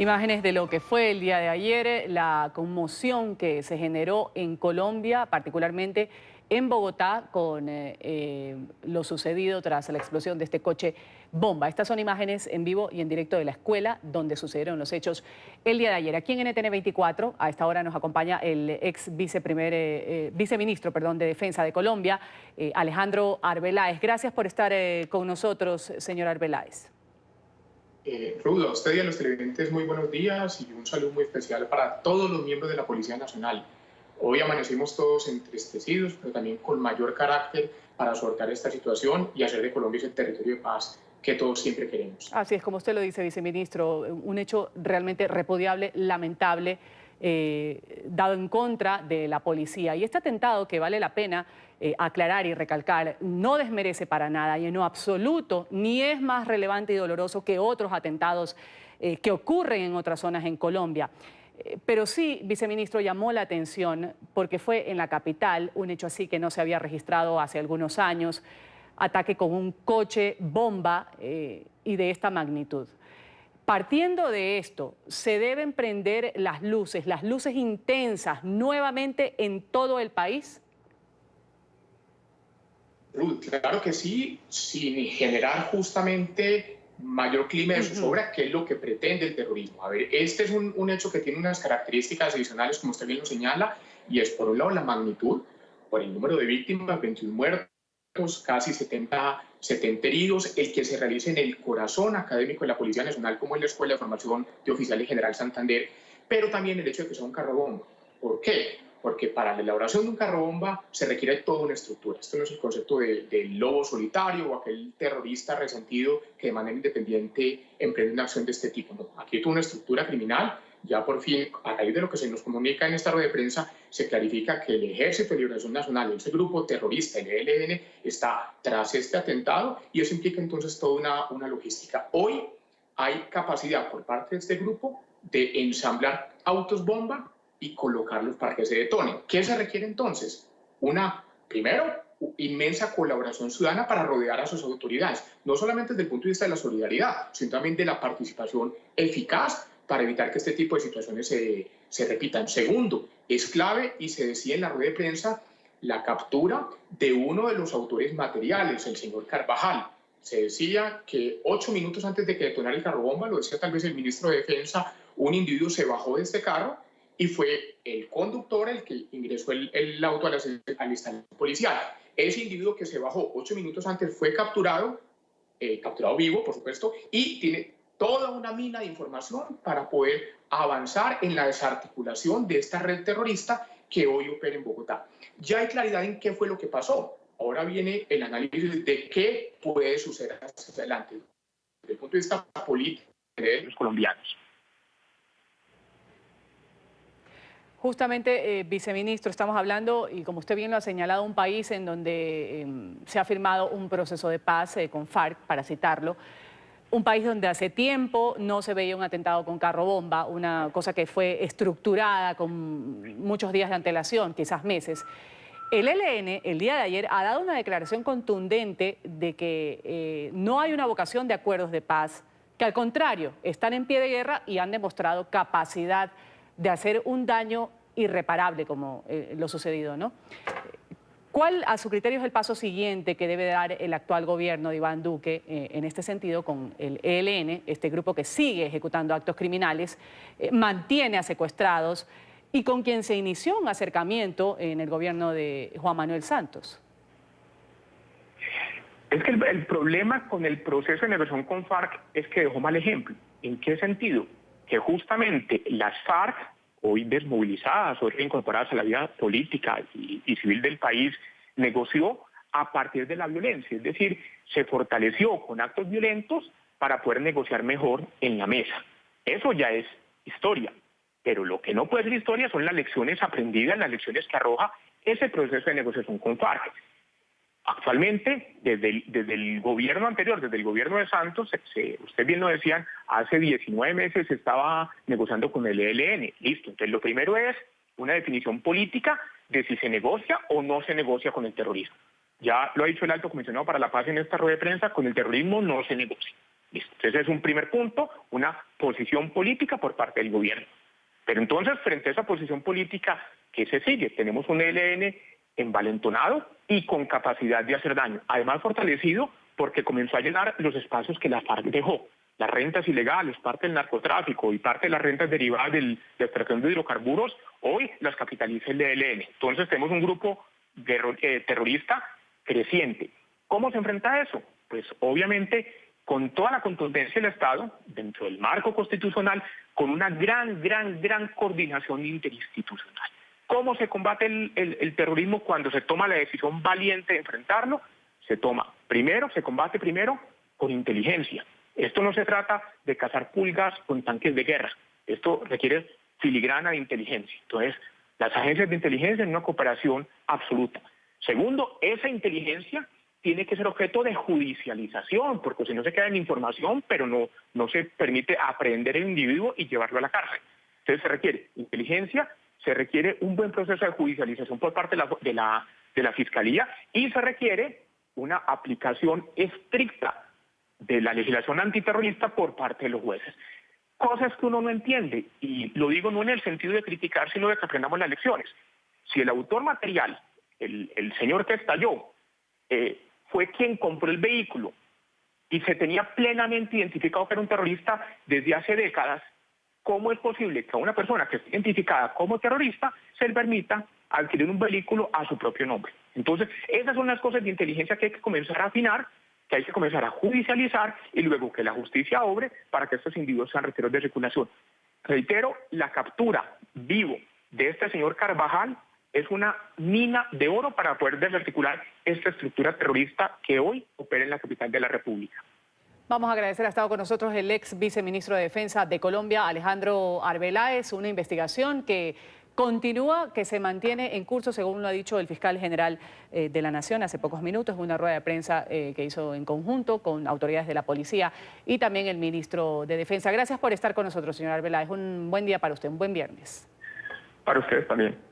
Imágenes de lo que fue el día de ayer, la conmoción que se generó en Colombia, particularmente en Bogotá, con lo sucedido tras la explosión de este coche bomba. Estas son imágenes en vivo y en directo de la escuela donde sucedieron los hechos el día de ayer. Aquí en NTN 24, a esta hora nos acompaña el ex viceministro de Defensa de Colombia, Alejandro Arbeláez. Gracias por estar con nosotros, señor Arbeláez. Rudo, a usted y a los televidentes muy buenos días y un saludo muy especial para todos los miembros de la Policía Nacional. Hoy amanecimos todos entristecidos, pero también con mayor carácter para sortear esta situación y hacer de Colombia ese territorio de paz que todos siempre queremos. Así es, como usted lo dice, viceministro, un hecho realmente repudiable, lamentable, dado en contra de la policía. Y este atentado, que vale la pena aclarar y recalcar, no desmerece para nada y en lo absoluto ni es más relevante y doloroso que otros atentados que ocurren en otras zonas en Colombia. Pero sí, viceministro, llamó la atención porque fue en la capital un hecho así que no se había registrado hace algunos años, ataque con un coche bomba y de esta magnitud. Partiendo de esto, ¿se deben prender las luces intensas nuevamente en todo el país? Claro que sí, sin generar justamente mayor clima de zozobra, que es lo que pretende el terrorismo. A ver, este es un hecho que tiene unas características adicionales, como usted bien lo señala, y es por un lado la magnitud, por el número de víctimas, 21 muertos, casi 70 heridos, el que se realice en el corazón académico de la Policía Nacional, como en la Escuela de Formación de Oficiales General Santander, pero también el hecho de que sea un carro bomba. ¿Por qué? Porque para la elaboración de un carro bomba se requiere toda una estructura. Esto no es el concepto del lobo solitario o aquel terrorista resentido que de manera independiente emprende una acción de este tipo. No, aquí hay toda una estructura criminal. Ya por fin, a raíz de lo que se nos comunica en esta rueda de prensa, se clarifica que el Ejército de Liberación Nacional, ese grupo terrorista, el ELN, está tras este atentado y eso implica entonces toda una logística. Hoy hay capacidad por parte de este grupo de ensamblar autos bomba y colocarlos para que se detonen. ¿Qué se requiere entonces? Primero, inmensa colaboración ciudadana para rodear a sus autoridades, no solamente desde el punto de vista de la solidaridad, sino también de la participación eficaz para evitar que este tipo de situaciones se repitan. Segundo, es clave, y se decía en la rueda de prensa, la captura de uno de los autores materiales, el señor Carvajal. Se decía que 8 minutos antes de que detonara el carro bomba, lo decía tal vez el ministro de Defensa, un individuo se bajó de este carro y fue el conductor el que ingresó el auto a la instalación policial. Ese individuo que se bajó 8 minutos antes fue capturado, capturado vivo, por supuesto, y tiene toda una mina de información para poder avanzar en la desarticulación de esta red terrorista que hoy opera en Bogotá. Ya hay claridad en qué fue lo que pasó. Ahora viene el análisis de qué puede suceder hacia adelante, desde el punto de vista político de los colombianos. Justamente, viceministro, estamos hablando, y como usted bien lo ha señalado, un país en donde se ha firmado un proceso de paz con FARC, para citarlo, un país donde hace tiempo no se veía un atentado con carro bomba, una cosa que fue estructurada con muchos días de antelación, quizás meses. El ELN, el día de ayer, ha dado una declaración contundente de que no hay una vocación de acuerdos de paz, que al contrario, están en pie de guerra y han demostrado capacidad de hacer un daño irreparable como lo sucedido, ¿no? ¿Cuál, a su criterio, es el paso siguiente que debe dar el actual gobierno de Iván Duque en este sentido con el ELN, este grupo que sigue ejecutando actos criminales, mantiene a secuestrados y con quien se inició un acercamiento en el gobierno de Juan Manuel Santos? Es que el problema con el proceso de negociación con FARC es que dejó mal ejemplo. ¿En qué sentido? Que justamente las FARC, hoy desmovilizadas, hoy reincorporadas a la vida política y civil del país, negoció a partir de la violencia, es decir, se fortaleció con actos violentos para poder negociar mejor en la mesa. Eso ya es historia, pero lo que no puede ser historia son las lecciones aprendidas, las lecciones que arroja ese proceso de negociación con FARC. Actualmente, desde el gobierno anterior, desde el gobierno de Santos, usted bien lo decían, hace 19 meses se estaba negociando con el ELN. Listo, entonces lo primero es una definición política de si se negocia o no se negocia con el terrorismo. Ya lo ha dicho el alto comisionado para la paz en esta rueda de prensa, con el terrorismo no se negocia. Listo. Ese es un primer punto, una posición política por parte del gobierno. Pero entonces, frente a esa posición política, ¿qué se sigue? Tenemos un ELN envalentonado y con capacidad de hacer daño. Además, fortalecido porque comenzó a llenar los espacios que la FARC dejó. Las rentas ilegales, parte del narcotráfico y parte de las rentas derivadas de la extracción de hidrocarburos, hoy las capitaliza el ELN. Entonces tenemos un grupo terrorista creciente. ¿Cómo se enfrenta a eso? Pues obviamente con toda la contundencia del Estado, dentro del marco constitucional, con una gran coordinación interinstitucional. ¿Cómo se combate el terrorismo cuando se toma la decisión valiente de enfrentarlo? Se combate primero con inteligencia. Esto no se trata de cazar pulgas con tanques de guerra. Esto requiere filigrana de inteligencia. Entonces, las agencias de inteligencia en una cooperación absoluta. Segundo, esa inteligencia tiene que ser objeto de judicialización, porque si no se queda en información, pero no se permite aprehender al individuo y llevarlo a la cárcel. Entonces se requiere inteligencia, se requiere un buen proceso de judicialización por parte de la Fiscalía y se requiere una aplicación estricta de la legislación antiterrorista por parte de los jueces. Cosas que uno no entiende, y lo digo no en el sentido de criticar, sino de que aprendamos las lecciones. Si el autor material, el señor que estalló, fue quien compró el vehículo y se tenía plenamente identificado que era un terrorista desde hace décadas, ¿cómo es posible que a una persona que esté identificada como terrorista se le permita adquirir un vehículo a su propio nombre? Entonces, esas son las cosas de inteligencia que hay que comenzar a afinar, que hay que comenzar a judicializar y luego que la justicia obre para que estos individuos sean retirados de circulación. Reitero, la captura vivo de este señor Carvajal es una mina de oro para poder desarticular esta estructura terrorista que hoy opera en la capital de la República. Vamos a agradecer, ha estado con nosotros el ex viceministro de Defensa de Colombia, Alejandro Arbeláez, una investigación que continúa, que se mantiene en curso, según lo ha dicho el fiscal general de la Nación hace pocos minutos, en una rueda de prensa que hizo en conjunto con autoridades de la policía y también el ministro de Defensa. Gracias por estar con nosotros, señor Arbeláez. Un buen día para usted, un buen viernes. Para ustedes también.